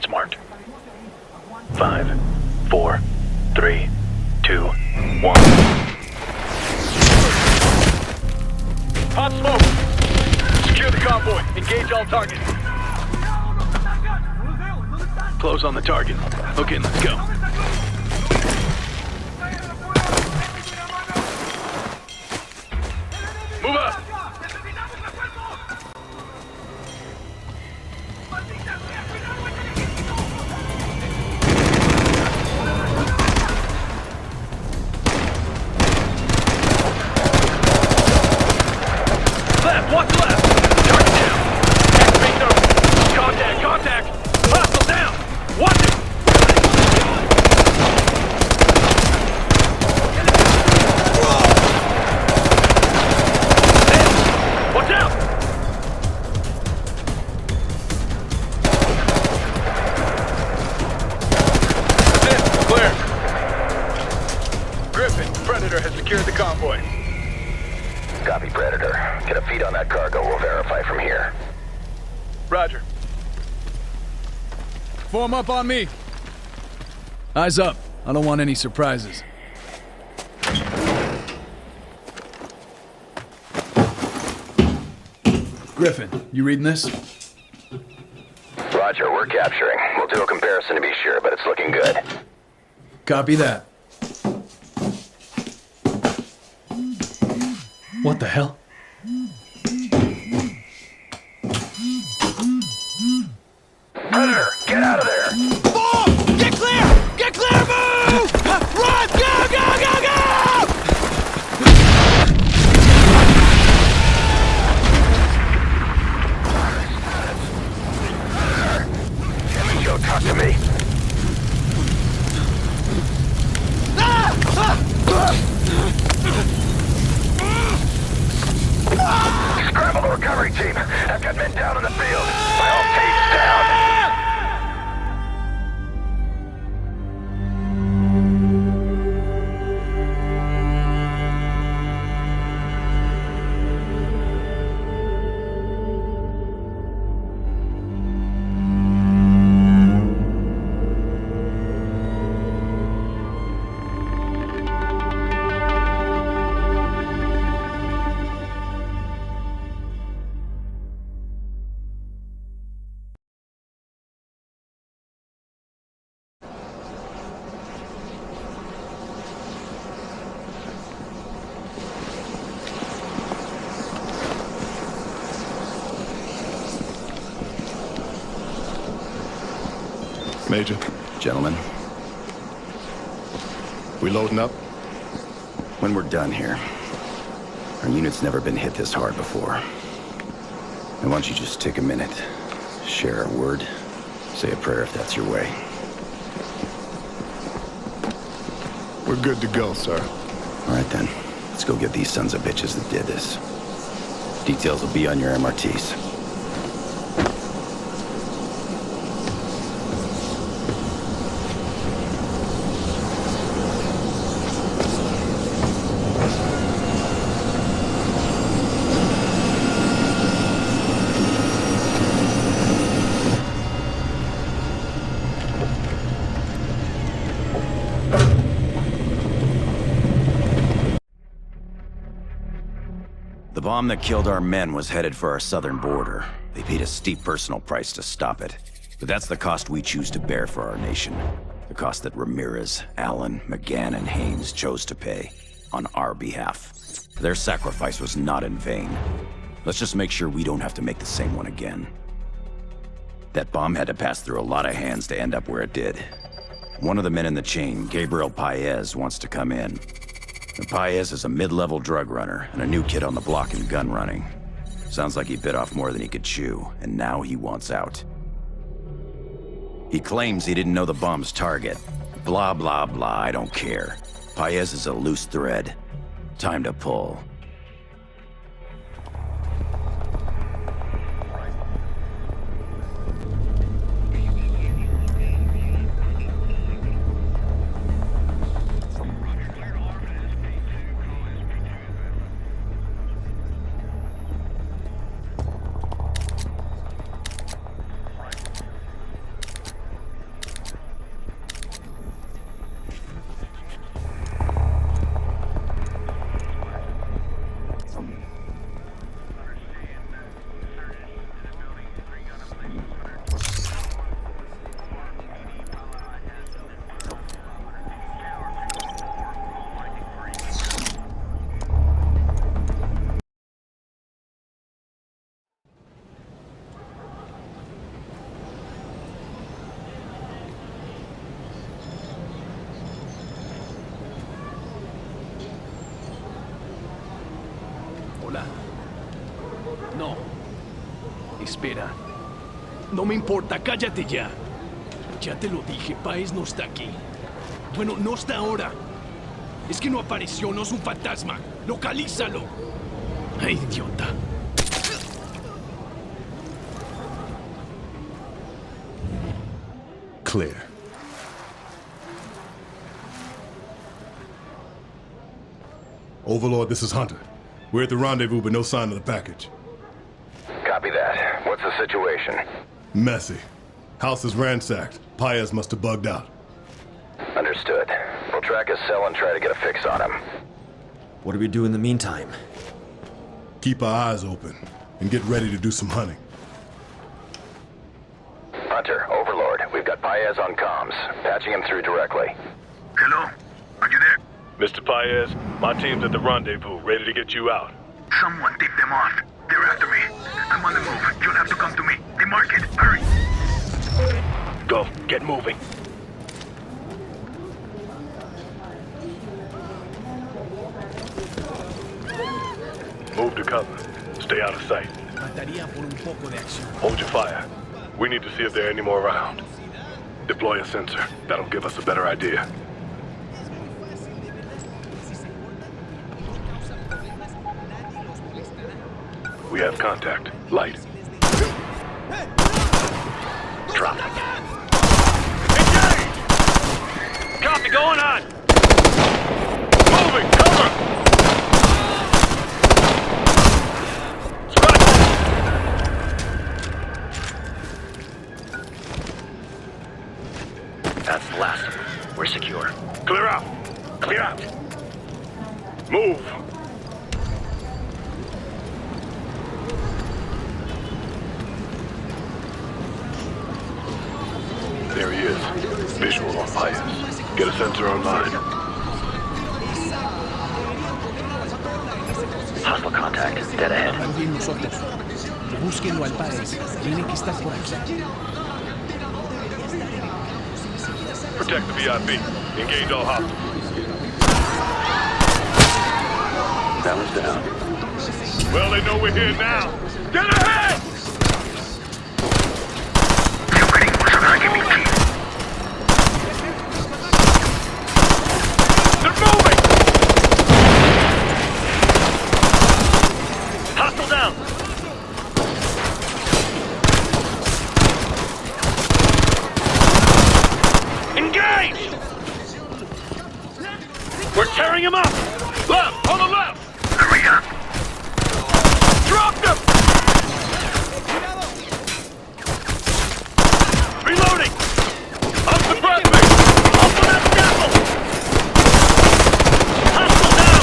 coordinates marked. 5, 4, 3, 2, 1. Hot smoke! Secure the convoy. Engage all targets. Close on the target. Okay, let's go. Move up! Left, watch left! Target down! Activate those! Contact, contact! Hostile down! Watch it! Watch out! That's it. Clear. Griffin, Predator has secured the convoy. Copy, Predator. Get a feed on that cargo. We'll verify from here. Roger. Form up on me. Eyes up. I don't want any surprises. Griffin, you reading this? Roger, we're capturing. We'll do a comparison to be sure, but it's looking good. Copy that. What the hell? Predator, get out of there! Move! Get clear! Get clear! Move! Run! Go! Go! Go! Go! Joe, talk to me. Scramble the recovery team. I've got men down in the field. My whole team's down. Major. Gentlemen, We loading up? when we're done here, our unit's never been hit this hard before. I want you to just take a minute, share a word, say a prayer if that's your way. We're good to go, sir. All right then, let's go get these sons of bitches that did this. Details will be on your MRTs. The bomb that killed our men was headed for our southern border. They paid a steep personal price to stop it. But that's the cost we choose to bear for our nation. The cost that Ramirez, Allen, McGann, and Haynes chose to pay on our behalf. Their sacrifice was not in vain. Let's just make sure we don't have to make the same one again. That bomb had to pass through a lot of hands to end up where it did. One of the men in the chain, Gabriel Paez, wants to come in. Paez is a mid-level drug runner and a new kid on the block in gun running. Sounds like he bit off more than he could chew, and now he wants out. He claims he didn't know the bomb's target. Blah, blah, blah, I don't care. Paez is a loose thread. Time to pull. espera. No me importa, cállate ya. Ya te lo dije, Páez no está aquí. Bueno, no está ahora. Es que no apareció, no es un fantasma. ¡Localízalo! ¡Ay, idiota! Clear. Overlord, this is Hunter. We're at the rendezvous, but no sign of the package. Copy that. What's the situation? Messy. House is ransacked. Paez must have bugged out. Understood. We'll track his cell and try to get a fix on him. What do we do in the meantime? Keep our eyes open and get ready to do some hunting. Hunter, Overlord, we've got Paez on comms. Patching him through directly. Hello? Are you there? Mr. Paez, my team's at the rendezvous, ready to get you out. Someone tip them off. They're after me. I'm on the move. You'll have to come to me. They mark it. Hurry. Go, get moving. Move to cover. Stay out of sight. Mataría por un poco de acción. Hold your fire. We need to see if there are any more around. Deploy a sensor. That'll give us a better idea. We have contact. Light. Drop. Engage! Copy, going on! Moving! Cover! Squad! That's the last of them. We're secure. Clear out! Clear out! Move! There he is. Visual on Paez. Get a sensor online. Hostile contact. Dead ahead. Van bien nosotros. Búsquenlo al Páez. Tiene que estar por aquí. Protect the VIP. Engage all hostiles. That one's down. Well, they know we're here now. Get ahead! They're moving! Hostile down! Engage! We're tearing him up! Left! On the left! Hurry up. Drop them! Reloading! Up the Bradley! Up on that scaffold! Hostile down!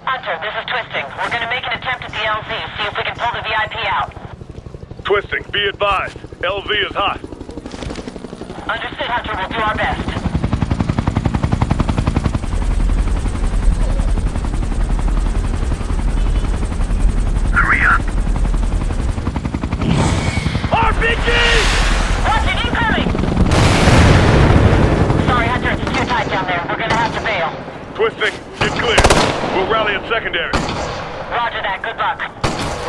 Hunter, this is Twisting. We're gonna make an attempt at the LZ, see if we can pull the VIP out. Twisting, be advised. LV is hot. Understood, Hunter. We'll do our best. Hurry up. RPG! Watch it, incoming! Sorry, Hunter. It's too tight down there. We're gonna have to bail. Twisting, get clear. We'll rally at secondary. Roger that. Good luck.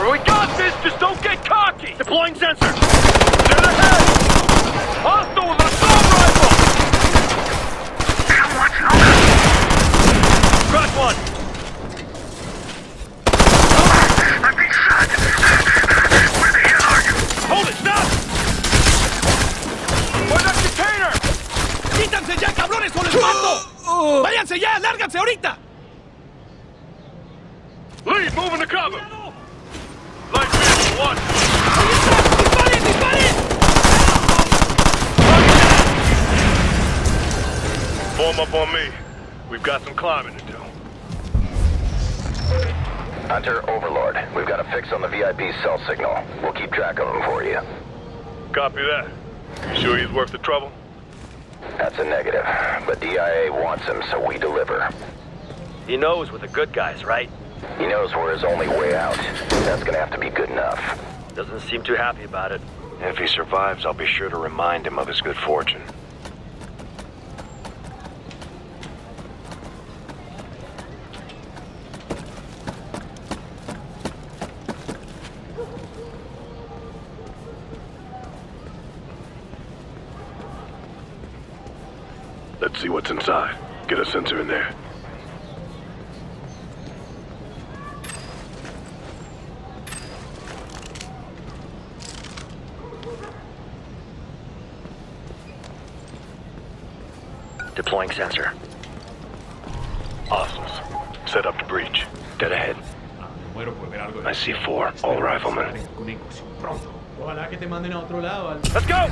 We got this! Just don't get cocky! Deploying sensor. Dead ahead! Hostile with an assault rifle! Someone's longer. Crack one! I've been shot. Where the hell are you? Hold it! Stop! ¡Por that container! ¡Quítanse ya, cabrones, o les mato! ¡Váyanse ya! ¡Lárganse ahorita! Lead, moving to cover. Light vehicle, one. ¡Disparen, disparen! Form up on me. We've got some climbing to do. Hunter, Overlord, we've got a fix on the VIP cell signal. We'll keep track of him for you. Copy that. You sure he's worth the trouble? That's a negative, but DIA wants him, so we deliver. He knows we're the good guys, right? He knows we're his only way out. That's gonna have to be good enough. Doesn't seem too happy about it. If he survives, I'll be sure to remind him of his good fortune. Let's see what's inside. Get a sensor in there. Deploying sensor. Hostiles. Set up to breach. Dead ahead. I see 4, all riflemen. Ojalá que te manden a otro lado. Let's go!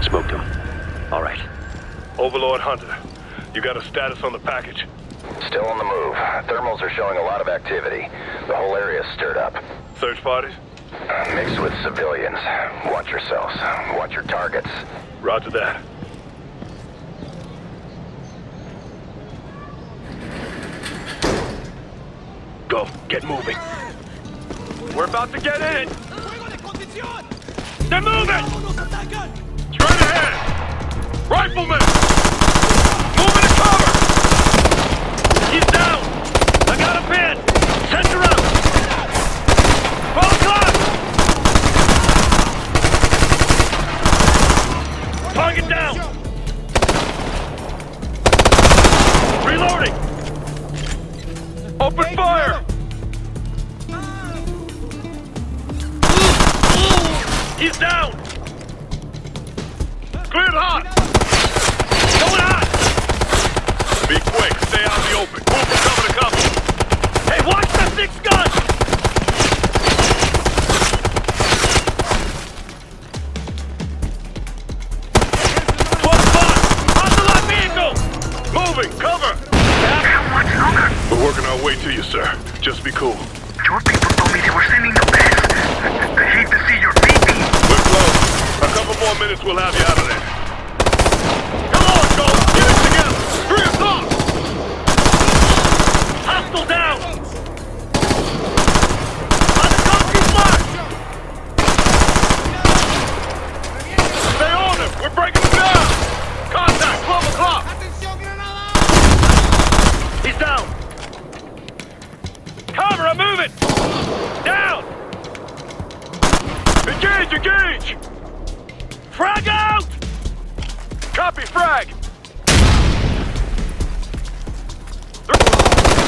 Smoked him. All right. Overlord Hunter, you got a status on the package? Still on the move. Thermals are showing a lot of activity. The whole area is stirred up. Search parties? Mixed with civilians. Watch yourselves. Watch your targets. Roger that. Go. Get moving. We're about to get in! They're moving! Straight ahead! Rifleman! Moving to cover! He's down! I got a pin! Center up! 12 o'clock! Target down! Reloading! Open fire! He's down! Cleared hot! Going hot! Be quick. Stay out in the open. Move from cover to cover. Hey, watch the 6 gun! Moving. Cover. How much longer? We're working our way to you, sir. Just be cool. Your people told me they were sending the best. I hate to see your VP. We're close. A couple more minutes, we'll have you out of there. Come on, Cole. Get it together. 3 o'clock. Hostile down! On the concrete block! Stay on him. We're breaking him down. Contact. 12 o'clock. He's down! Cover, I'm moving! Down! Engage. Engage. Frag out! Copy. Frag.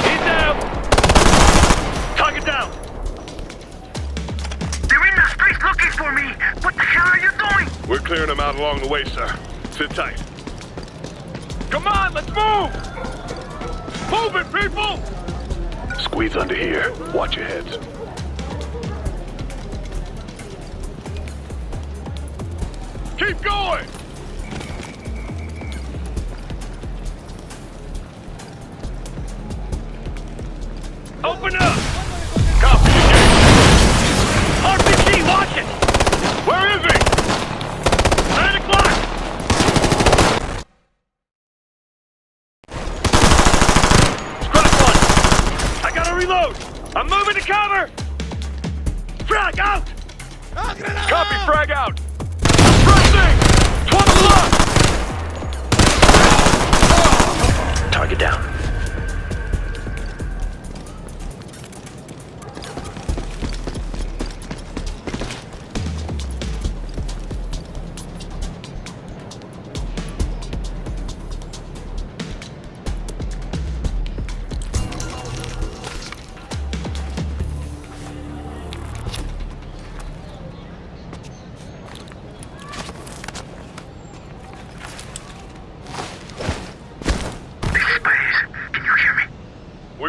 He's down! Target down! They're in the streets looking for me. What the hell are you doing? We're clearing them out along the way, sir. Sit tight. Come on, let's move! Move it, people! Squeeze under here. Watch your heads. Keep going! Open up! Copy. Engage. RPG, watch it! Where is he? 9 o'clock! Scrap one! I gotta reload! I'm moving to cover! Frag out! Copy. Frag out. Pressing. 12 o'clock. Target down.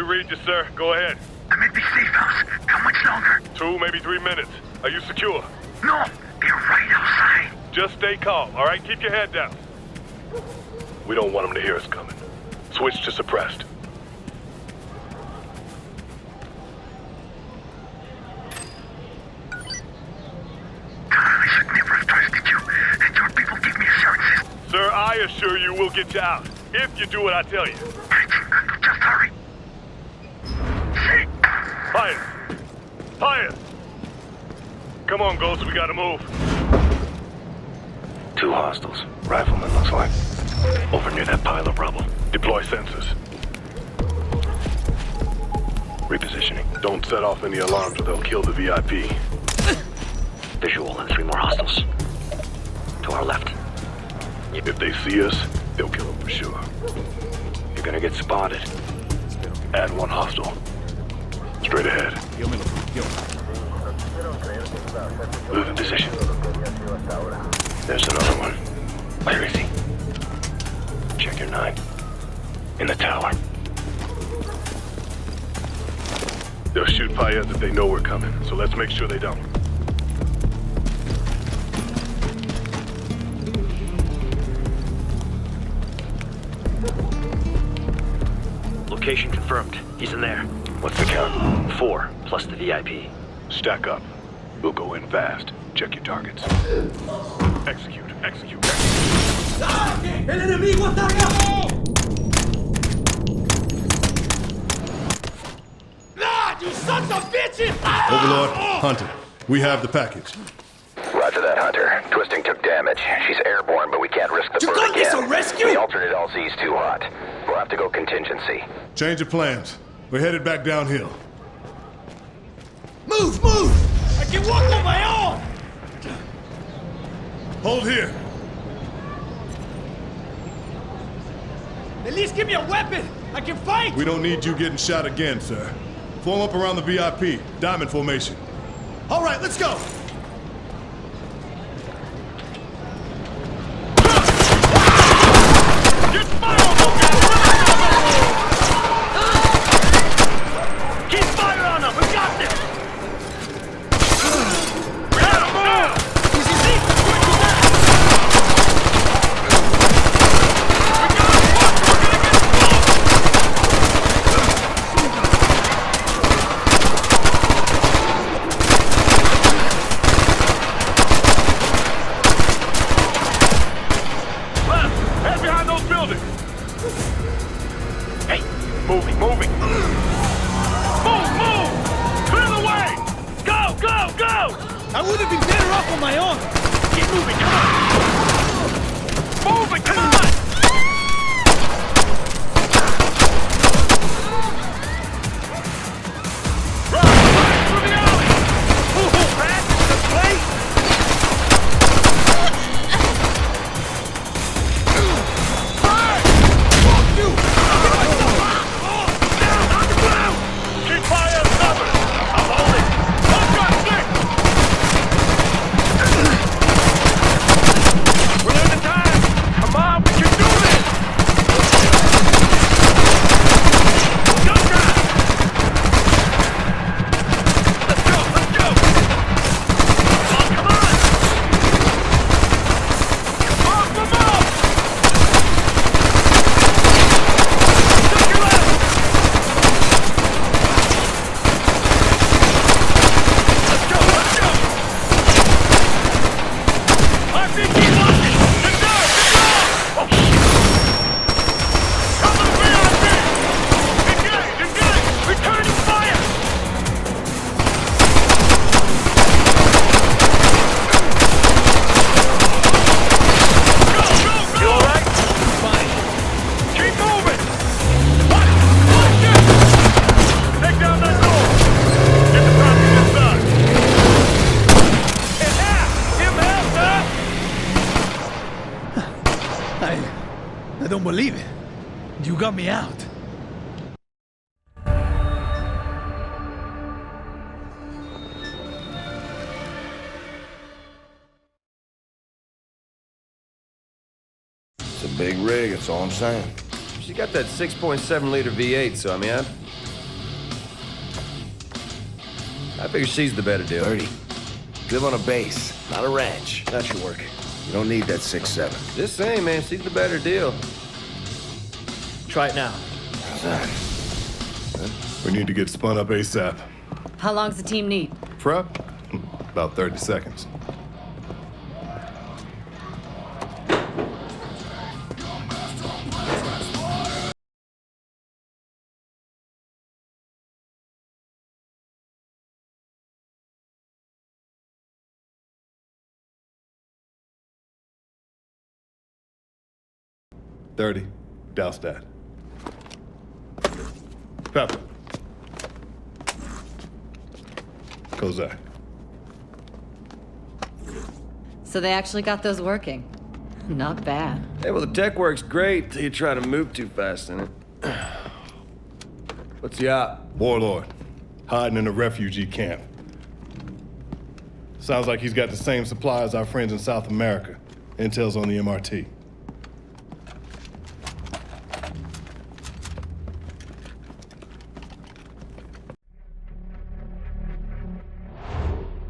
Read you, sir. Go ahead. I'm at the safe house. How much longer? 2, maybe 3 minutes. Are you secure? No, they're right outside. Just stay calm, all right? Keep your head down. We don't want them to hear us coming. Switch to suppressed. I should never have trusted you. And your people give me assurances. Sir, I assure you we'll get you out. If you do what I tell you. Just hurry. Fire! Fire! Come on, Ghost, we gotta move. 2 hostiles. Rifleman, looks like. Over near that pile of rubble. Deploy sensors. Repositioning. Don't set off any alarms or they'll kill the VIP. Visual and 3 more hostiles. To our left. If they see us, they'll kill them for sure. You're gonna get spotted. Add 1 hostile. Straight ahead. Move in position. There's another one. Where is he? Check your 9. In the tower. They'll shoot Paez if they know we're coming, so let's make sure they don't. Location confirmed. He's in there. What's the count? 4, plus the VIP. Stack up. We'll go in fast. Check your targets. Execute, execute, execute. ¡El enemigo ataca! Ah, you sons of bitches! Overlord, Hunter, we have the package. Roger that, Hunter. Twisting took damage. She's airborne, but we can't risk the You bird call this again. a rescue? The alternate LZ's too hot. We'll have to go contingency. Change of plans. We're headed back downhill. Move, move! I can walk on my own! Hold here. At least give me a weapon! I can fight! We don't need you getting shot again, sir. Form up around the VIP. Diamond formation. All right, let's go! Keep fire on them! We got this! Head behind those buildings! Hey, moving, moving! Move, move! Clear the way! Go, go, go! I would have been better off on my own! Keep moving, come on! Moving, come on! Run, run through the alley! Ooh, Pat, this place! Down on the ground! Keep fire covered! I'm holding! One gun, stick! We're losing time! Come on, we can do this! Go, guys! Let's go, let's go! Come on, come on! Come on, come on! Take your left! Let's go, let's go! RPG launching! Get down, get down! Oh, shit! Cover the VIP! Engage, engage! Returning fire! Go, go, go! You alright? Fine. Keep moving! Watch it! Take down that door! Get the property inside! And now! Give help, sir! I don't believe it. You got me out. It's a big rig, that's all I'm saying. She got that 6.7 liter V8, so I mean, I figure she's the better deal. 30. Live on a base, not a ranch. That should work. You don't need that 6.7. Just saying, man, she's the better deal. Try it now. How's that? We need to get spun up ASAP. How long's the team need? Prep? About 30 seconds. $30. Douse that. Pepper. Kozak. So they actually got those working. Not bad. Hey, well, the tech works great till you try to move too fast in it. What's the op? Warlord, hiding in a refugee camp. Sounds like he's got the same supply as our friends in South America. Intel's on the MRT.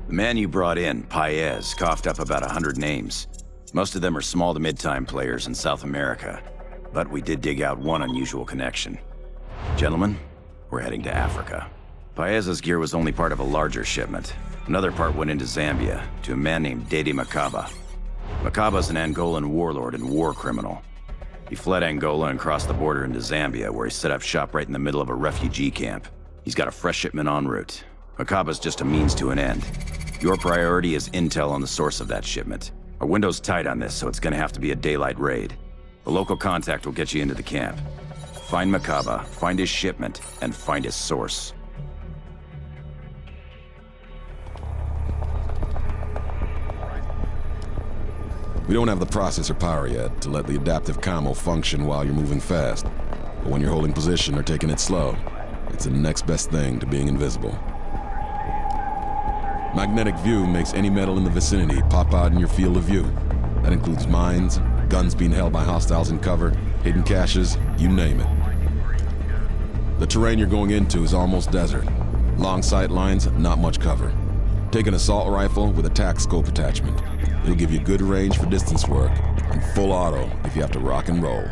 The man you brought in, Paez, coughed up about 100 names. Most of them are small to mid-time players in South America. But we did dig out one unusual connection. Gentlemen, we're heading to Africa. Paez's gear was only part of a larger shipment. Another part went into Zambia, to a man named Dede Makaba. Makaba's an Angolan warlord and war criminal. He fled Angola and crossed the border into Zambia, where he set up shop right in the middle of a refugee camp. He's got a fresh shipment en route. Makaba's just a means to an end. Your priority is intel on the source of that shipment. Our window's tight on this, so it's gonna have to be a daylight raid. A local contact will get you into the camp. Find Makaba, find his shipment, and find his source. We don't have the processor power yet to let the adaptive commo function while you're moving fast. But when you're holding position or taking it slow, it's the next best thing to being invisible. Magnetic view makes any metal in the vicinity pop out in your field of view. That includes mines, guns being held by hostiles in cover, hidden caches, you name it. The terrain you're going into is almost desert. Long sight lines, not much cover. Take an assault rifle with a tac scope attachment. It'll give you good range for distance work, and full auto if you have to rock and roll.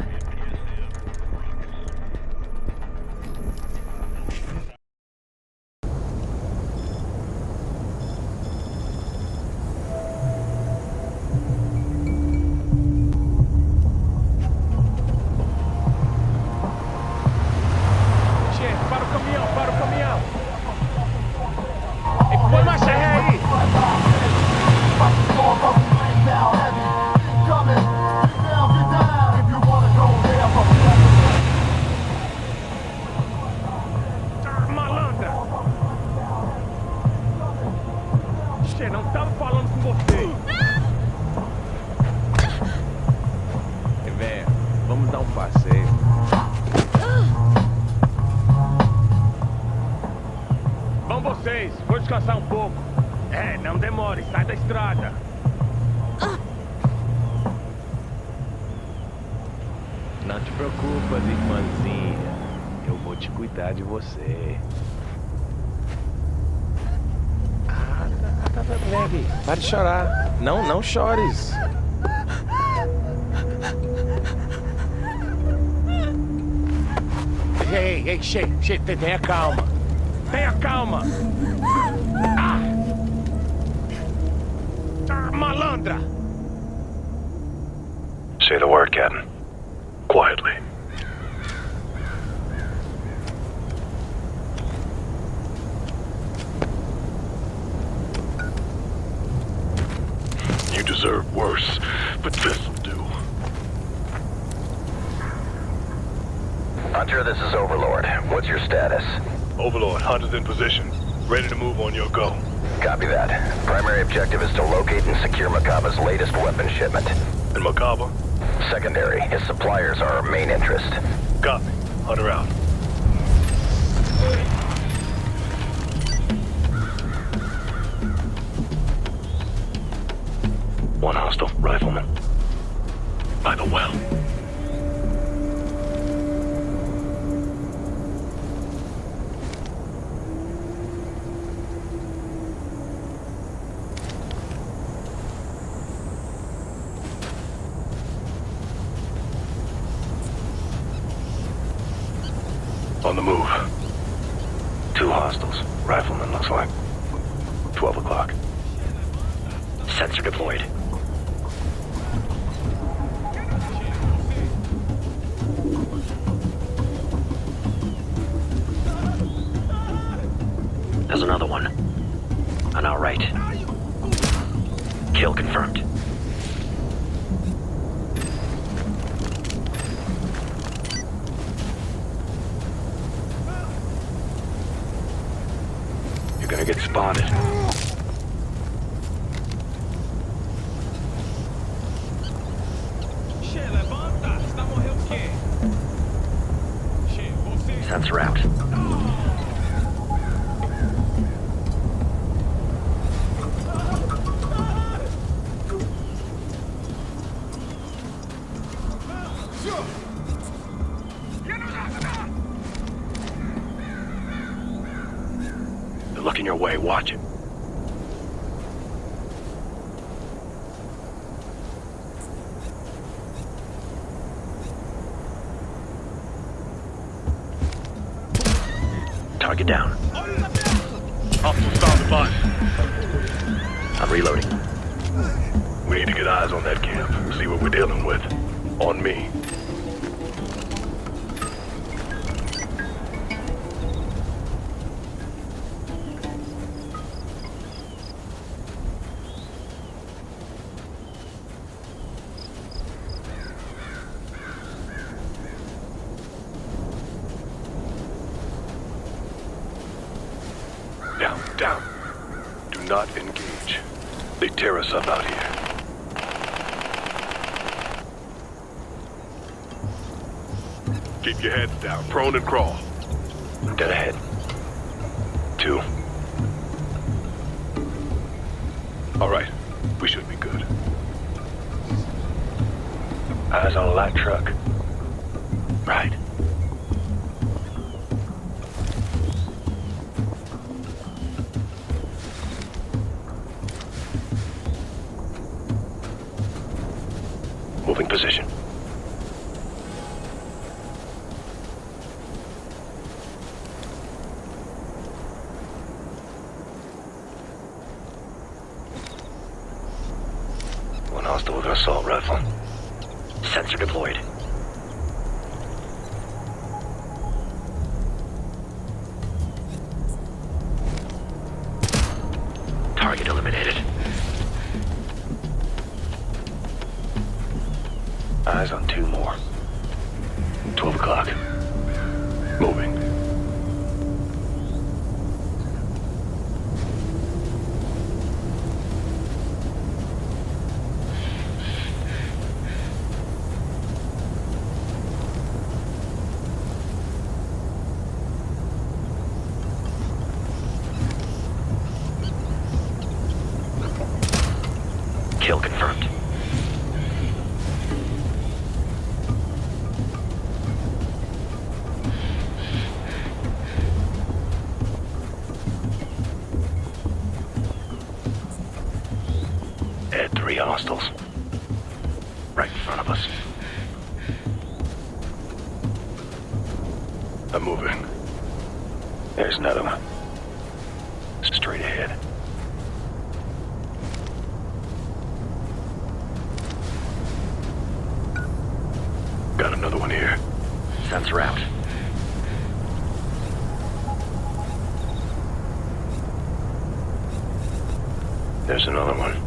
Vou descansar um pouco. É, não demore, sai da estrada. Não te preocupas, irmãzinha. Eu vou te cuidar de você. Tá, Meg, para de chorar. Não chores. Ei, tenha calma. Tenha calma. Malandra. Say the word, Captain. Quietly. You deserve worse, but this'll do. Hunter, this is Overlord. What's your status? Overlord, Hunter's in position. Ready to move on your go. Copy that. Primary objective is to locate and secure Makaba's latest weapon shipment. And Makaba? Secondary. His suppliers are our main interest. Copy. Hunter out. One hostile rifleman. By the well. On the move. 2 hostiles. Rifleman, looks like. 12 o'clock. Sensor deployed. There's another one. On our right. Kill confirmed. gonna get spotted. Sensor out. They're looking your way. Watch it. Target down. Officer, stop the bus. I'm reloading. We need to get eyes on that camp. See what we're dealing with. On me. Down. Do not engage. They tear us up out here. Keep your heads down. Prone and crawl. Dead ahead. 2. All right. We should be good. Eyes on a light truck. Right. Moving position. One hostile with an assault rifle. Sensor deployed. Target eliminated. Eyes on 2 more. 12 o'clock. Moving. Kill confirmed. Add 3 hostiles. Right in front of us. I'm moving. There's another one. Straight ahead. Got another one here. Sensor out. There's another one.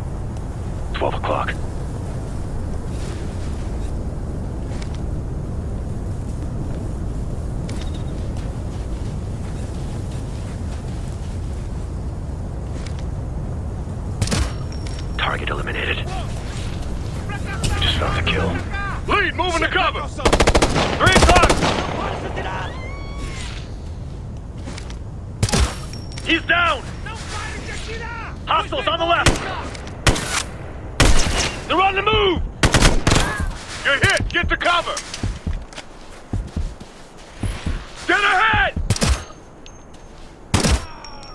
12 o'clock. Target eliminated. We just found the kill. Lead, moving to cover! 3 o'clock! He's down! Hostiles on the left! They're on the move! You're hit! Get to cover! Get ahead!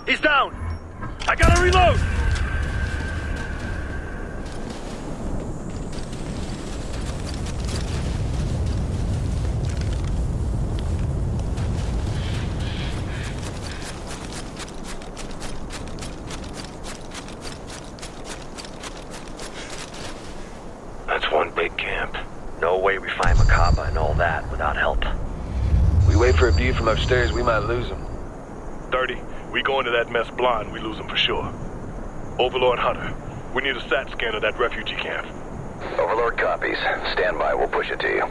He's down! I gotta reload! That's one big camp. No way we find Macabre and all that without help. We wait for a view from upstairs, we might lose him. 30. We go into that mess blind, we lose them for sure. Overlord Hunter, we need a SAT scan of that refugee camp. Overlord copies. Stand by, we'll push it to you.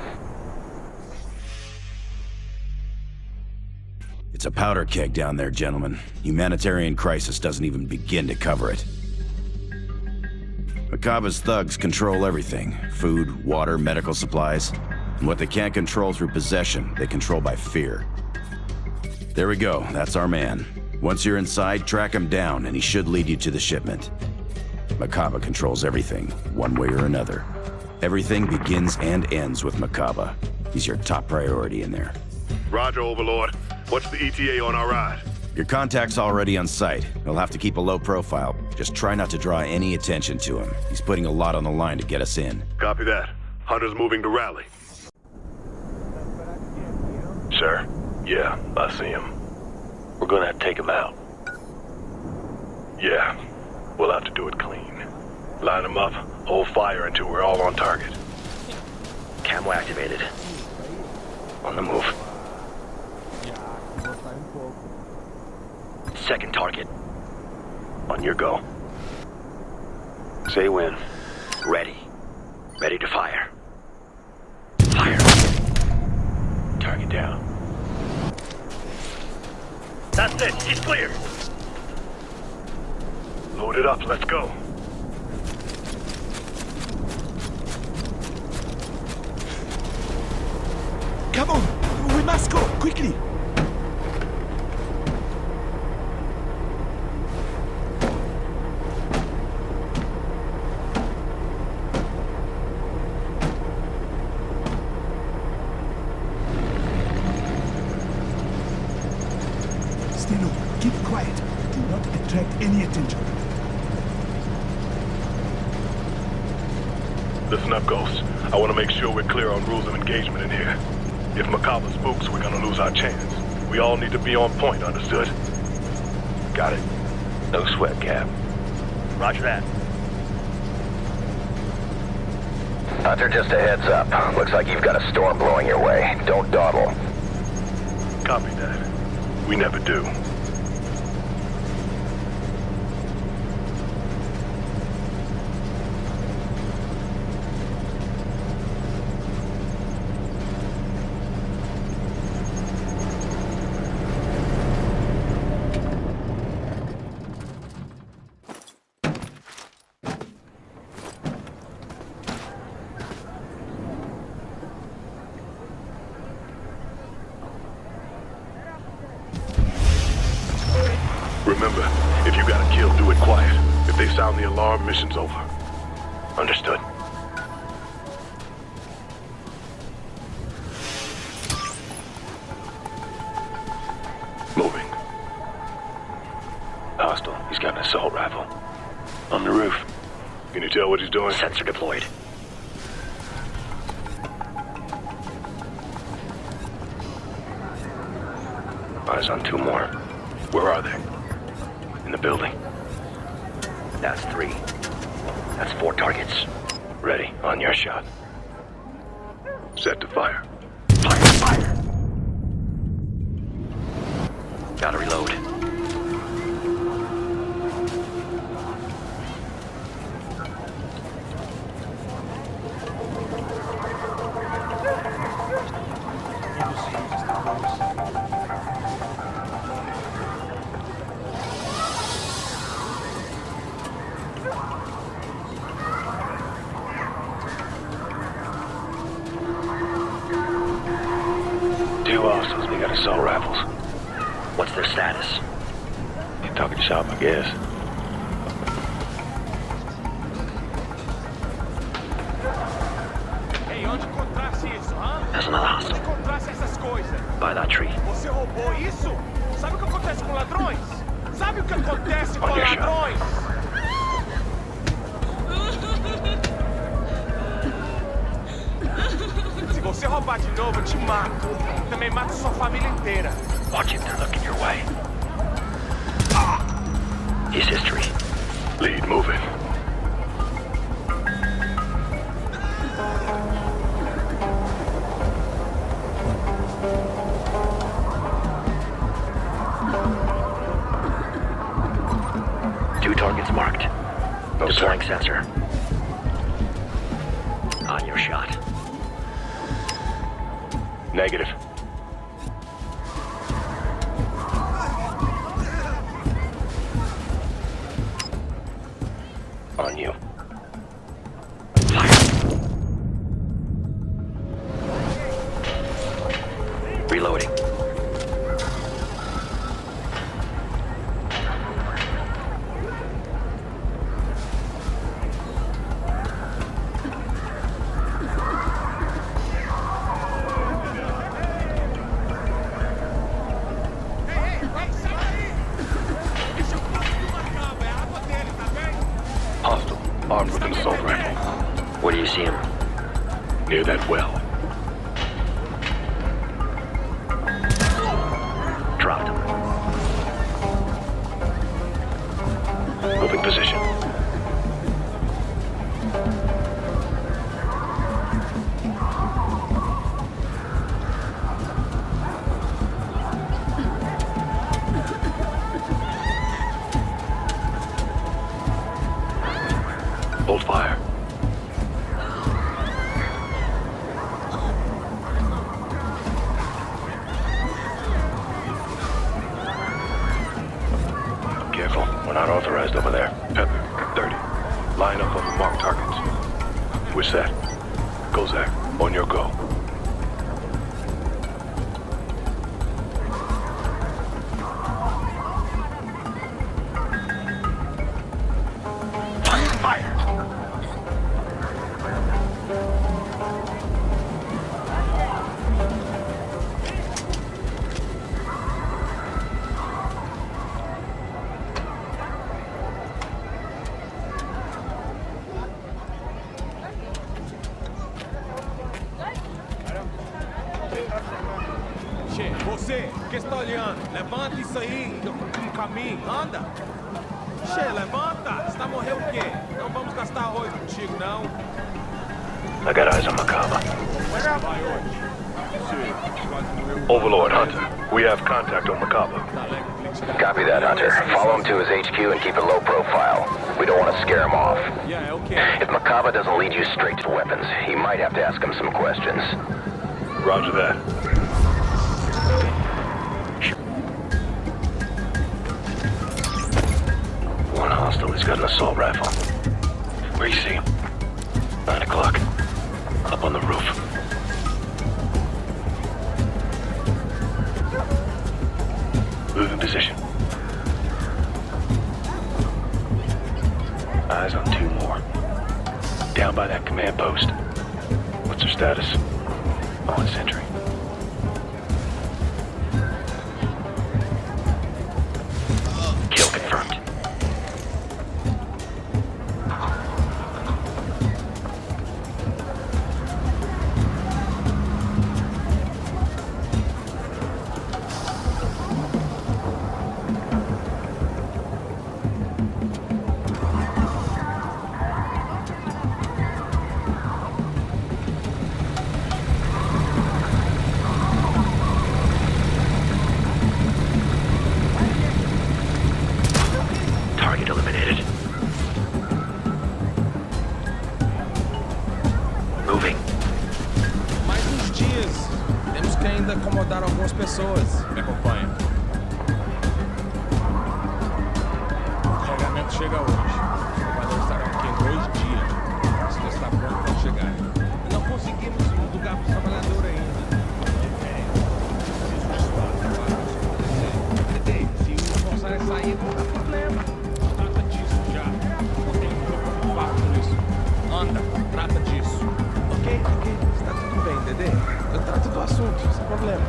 It's a powder keg down there, gentlemen. Humanitarian crisis doesn't even begin to cover it. Makaba's thugs control everything. Food, water, medical supplies. And what they can't control through possession, they control by fear. There we go, that's our man. Once you're inside, track him down, and he should lead you to the shipment. Makaba controls everything, one way or another. Everything begins and ends with Makaba. He's your top priority in there. Roger, Overlord. What's the ETA on our ride? Your contact's already on site. He'll have to keep a low profile. Just try not to draw any attention to him. He's putting a lot on the line to get us in. Copy that. Hunter's moving to rally. Sir, Yeah, I see him. we're gonna have to take him out. Yeah, we'll have to do it clean. Line them up, hold fire until we're all on target. Camo activated. On the move. Second target. On your go. Say when. Ready. Ready to fire. Fire. Target down. That's it, he's clear. Load it up, let's go. Come on! We must go! Quickly! Steno, keep quiet. Do not attract any attention. Listen up, Ghost. I want to make sure we're clear on rules of engagement in here. If Makaba spooks, we're gonna lose our chance. We all need to be on point, understood? Got it. No sweat, Cap. Roger that. Hunter, just a heads up. Looks like you've got a storm blowing your way. Don't dawdle. Copy that. We never do. Remember, if you got a kill, do it quiet. If they sound the alarm, mission's over. Understood. Moving. Hostile. He's got an assault rifle. On the roof. Can you tell what he's doing? Sensor deployed. Eyes on two more. Where are they? In the building. That's 3. That's 4 targets. Ready. On your shot. Set to fire. Fire! Fire! Gotta reload. Two hostiles, they got assault rifles. What's their status? You're talking shop, I guess. Ei, onde encontrasse isso, hã? There's another hostile. Onde encontrasse essas coisas? By that tree. Você roubou isso? Sabe o que acontece com ladrões? Sabe o que acontece com Olha, ladrões? Se você roubar de novo, eu te mato. Também mato sua família inteira. Watch him, they're looking your way. His history. Lead moving. Two targets marked. No, Deploying sir. sensor. On your shot. Negative. on you. Reloading. Hostile, armed with an assault rifle. Where do you see him? Near that well. Dropped him. Moving position. Hold fire. Careful, we're not authorized over there. Pepper, 30. Line up on the marked targets. We're set. Go, Zach. On your go. Che, você, que está olhando? Levanta isso aí, no caminho, anda. Che, levanta. Está morrendo o quê? Não vamos gastar arroz contigo, não. I got eyes on Macabre. Overlord, Hunter. We have contact on Macabre. Copy that, Hunter. Follow him to his HQ and keep it low profile. We don't want to scare him off. Yeah, okay. If Macabre doesn't lead you straight to weapons, he might have to ask him some questions. Roger that. One hostile, he's got an assault rifle. Where you see him? 9 o'clock. Up on the roof. Moving position. Eyes on 2 more. Down by that command post. What's their status? On sentry. Kill confirmed. Target eliminated. Moving. Mais uns dias. Temos que ainda acomodar algumas pessoas. Me acompanha. O carregamento chega hoje. O valor estará aqui em 2 dias. Se está pronto para chegar. E não conseguimos um lugar para o trabalhador ainda. Se o forçar a sair, não dá problema. Trata disso já. Não tem muito preocupado com isso. Anda, trata disso. Ok, está tudo bem, Dedê. Eu trato do assunto, sem problema.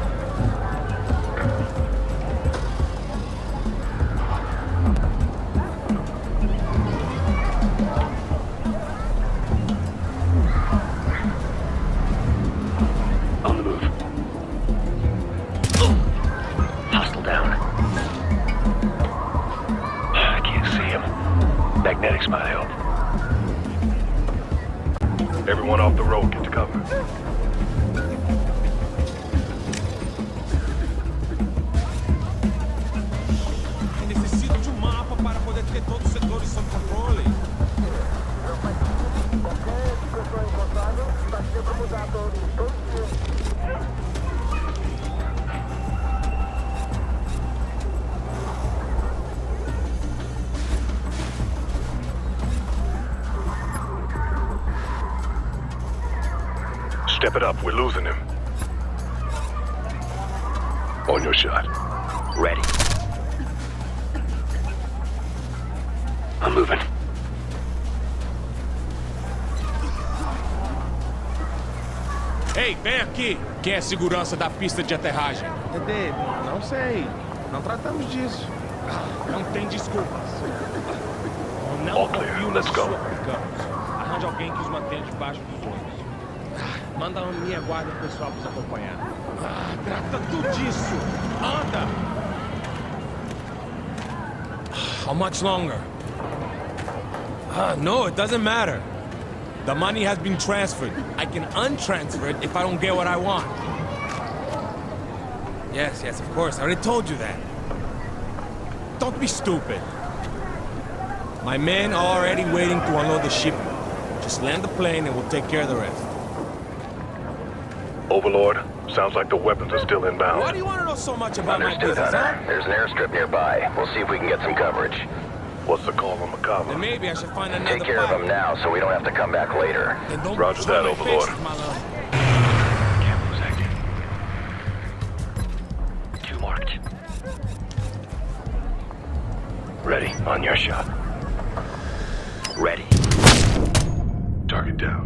On the move. Hostile down. I can't see him. Magnetics might help. Everyone off the road, get to cover. Necessito de um mapa para poder ter todos os setores sob controle. Step it up. We're losing him. On your shot. Ready. I'm moving. Ei, vem aqui! Quem é segurança da pista de aterragem? Dedê, não sei. Não tratamos disso. Não tem desculpas. Não All clear. confio Let's nos go. sul-africanos. Arranje alguém que os mantenha debaixo dos olhos. Manda a minha guarda pessoal para os acompanhar. Trata tudo disso! Anda! How much longer? No, it doesn't matter. The money has been transferred. I can untransfer it if I don't get what I want. Yes, of course. I already told you that. Don't be stupid. My men are already waiting to unload the shipment. Just land the plane and we'll take care of the rest. Overlord, sounds like the weapons are still inbound. Why do you want to know so much about my Understood, business, Hunter. huh? There's an airstrip nearby. We'll see if we can get some coverage. What's the call on Macabre? Then maybe I should find another Take care of pilot. him now so we don't have to come back later. Then don't Roger show that, my Overlord. faces, my love. Cameras active. 2 marked. Ready. On your shot. Ready. Target down.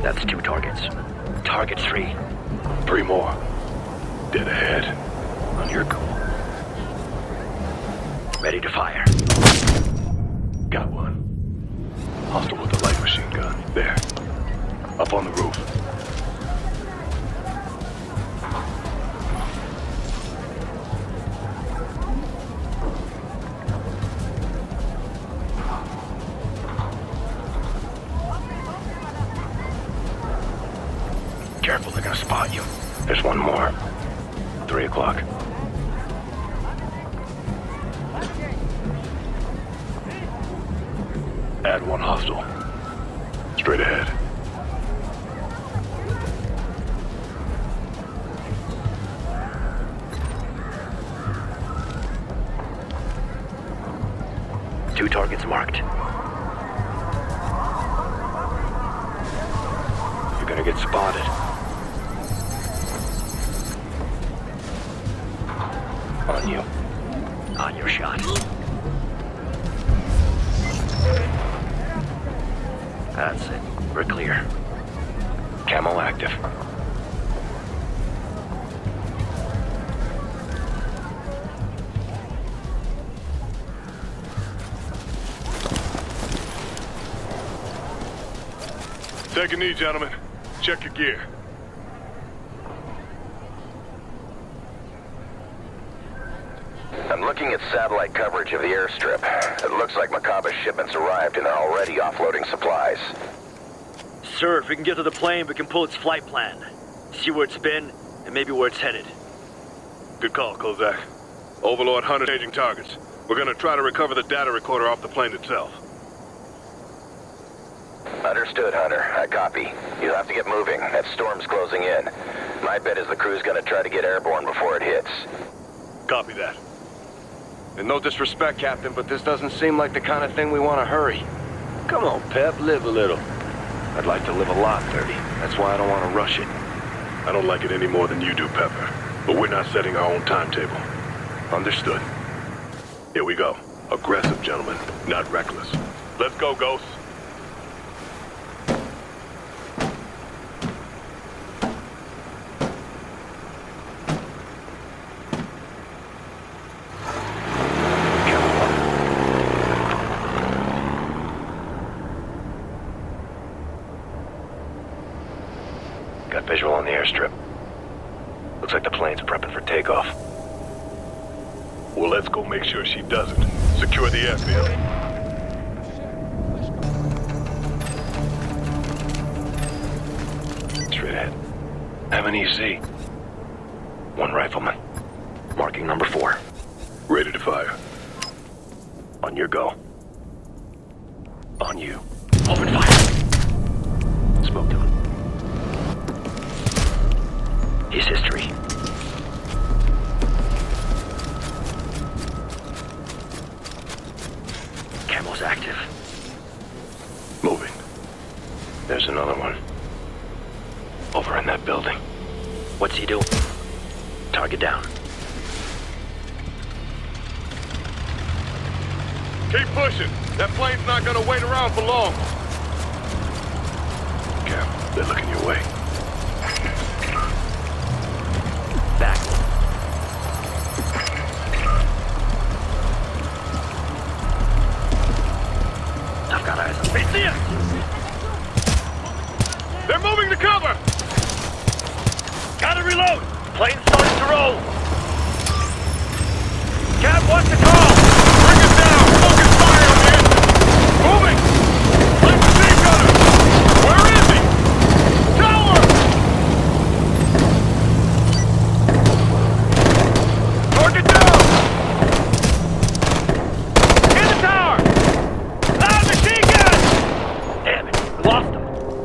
That's 2 targets. Target 3. 3 more. Dead ahead. On your goal. Ready to fire. Got one. Hostile with a light machine gun. There. Up on the roof. Careful, they're gonna spot you. There's one more. 3 o'clock. Add 1 hostile. Straight ahead. Two targets marked. You're gonna get spotted. On you. On your shot. That's it. We're clear. Camo active. Take a knee, gentlemen. Check your gear. I'm looking at satellite coverage of the airstrip. It looks like Macaba's shipments arrived and they're already offloading supplies. Sir, if we can get to the plane, we can pull its flight plan. See where it's been, and maybe where it's headed. Good call, Kozak. Overlord Hunter changing targets. We're gonna try to recover the data recorder off the plane itself. Understood, Hunter. I copy. You'll have to get moving. That storm's closing in. My bet is the crew's gonna try to get airborne before it hits. Copy that. And no disrespect, Captain, but this doesn't seem like the kind of thing we want to hurry. Come on, Pep, live a little. I'd like to live a lot, 30. That's why I don't want to rush it. I don't like it any more than you do, Pepper. But we're not setting our own timetable. Understood. Here we go. Aggressive, gentlemen, not reckless. Let's go, Ghost. Got visual on the airstrip. Looks like the plane's prepping for takeoff. Well, let's go make sure she doesn't. Secure the airfield. Straight ahead. Have an EC. 1 rifleman. Marking number 4. Ready to fire. On your go. On you. Open fire! Smoked him. He's history. Over in that building. What's he doing? Target down. Keep pushing. That plane's not gonna wait around for long. Cap, they're looking your way. Back. I've got eyes on. Hey, see ya! They're moving to cover! Gotta reload! Plane starting to roll! Cap, what's the call? Bring it down! Focus fire on the engine! Moving! Like the sea gunner! Where is he? Tower! Target down! In the tower! Loud machine gun! Damn it, we lost him.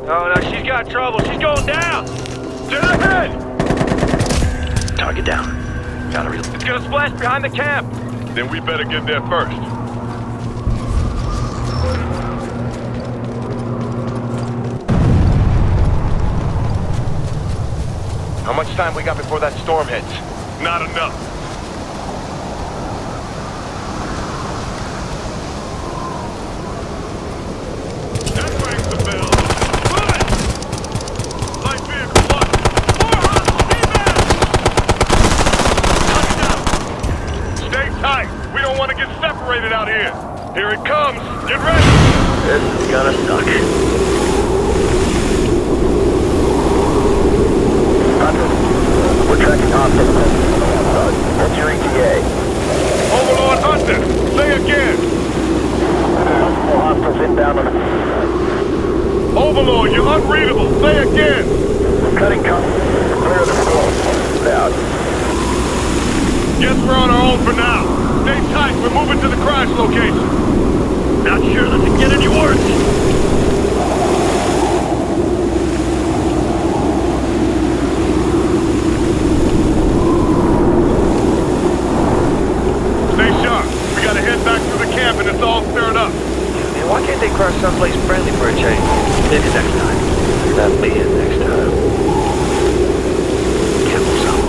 Oh no, she's got trouble. She's going down! Get ahead! Target down. Gotta reload. It's gonna splash behind the camp! Then we better get there first. How much time we got before that storm hits? Not enough. That rings the bell. Move it! Light vehicle one. 400 Stay tight. We don't want to get separated out here. Here it comes. Get ready. This is gonna suck. We're tracking hostiles. What's your ETA? Overlord Hunter, say again. Multiple hostiles inbound on the... Overlord, you're unreadable. Say again. We're cutting cover. Clear the storm. Out. Guess we're on our own for now. Stay tight. We're moving to the crash location. Not sure this can get any worse. Stay sharp. We gotta head back to the camp and it's all stirred up. Man, why can't they crash someplace friendly for a change? Maybe next time. That being next time. Careful, son.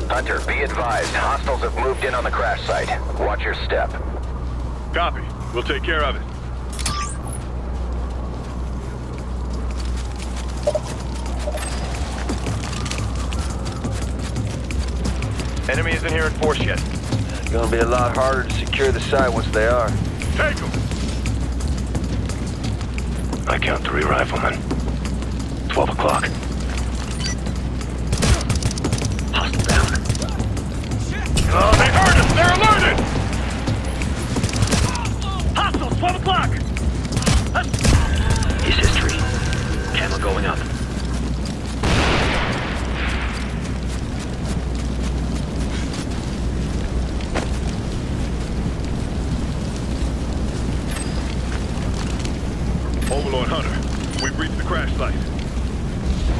Hunter, be advised. Hostiles have moved in on the crash site. Watch your step. Copy. We'll take care of it. Enemy isn't here in force yet. It's gonna be a lot harder to secure the site once they are. Take them! I count 3 riflemen. 12 o'clock. Hostile down. Oh, they heard us! They're alerted! Hostiles, 12 o'clock! Is history. Camera going up. Overlord Hunter, we've reached the crash site.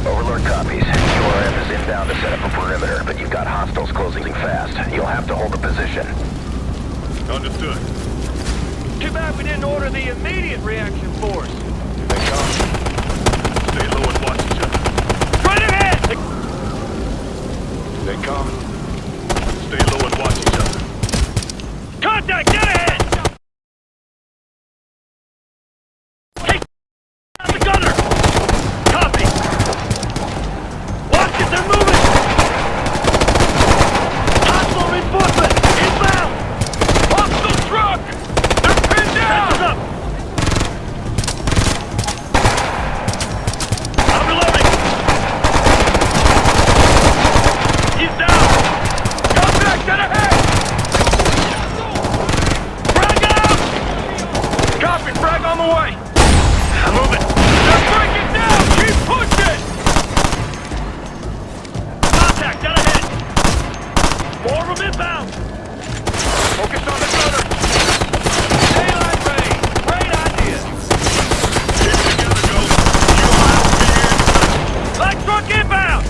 Overlord copies. QRF is inbound to set up a perimeter, but you've got hostiles closing fast. You'll have to hold a position. Understood. Too bad we didn't order the immediate reaction force. Here they come. Stay low and watch each other. Right ahead! They come. Stay low and watch each other. Contact, get ahead! Hey, the gunner! Copy! Watch it, they're moving! Hostile reinforcement! Inbound! Hostile truck! They're pinned down! Up! I'm reloading! He's down! Contact, get ahead! Frag out! Copy, frag on the way! I'm moving! They're breaking down! Keep pushing! Contact, get ahead! More of them inbound! Focus on the gunner! Daylight raid! Great idea! Keep it together, Ghost. QRF will be here in a second. Light truck inbound!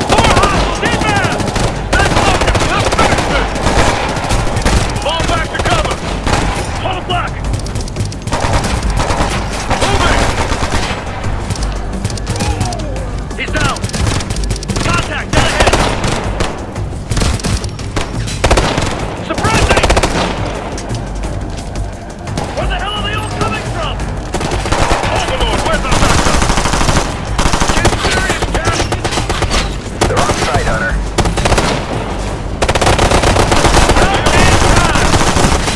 More hostiles inbound! Let's finish this! Fall back to cover! 12 o'clock! Moving! He's down! Contact, dead ahead! Suppressing! Where the hell are they all coming from? Overlord, where's our backup? Get serious, Captain! They're on site, Hunter.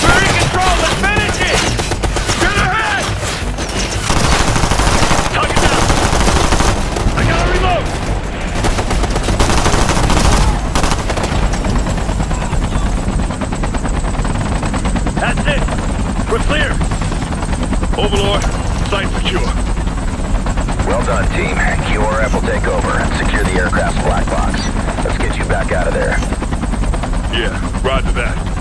We're in control, let's finish it! Get ahead! Tug it down! I gotta reload! That's it! We're clear! Overlord, site secure. Well done, team. QRF will take over and secure the aircraft's black box. Let's get you back out of there. Yeah, roger that.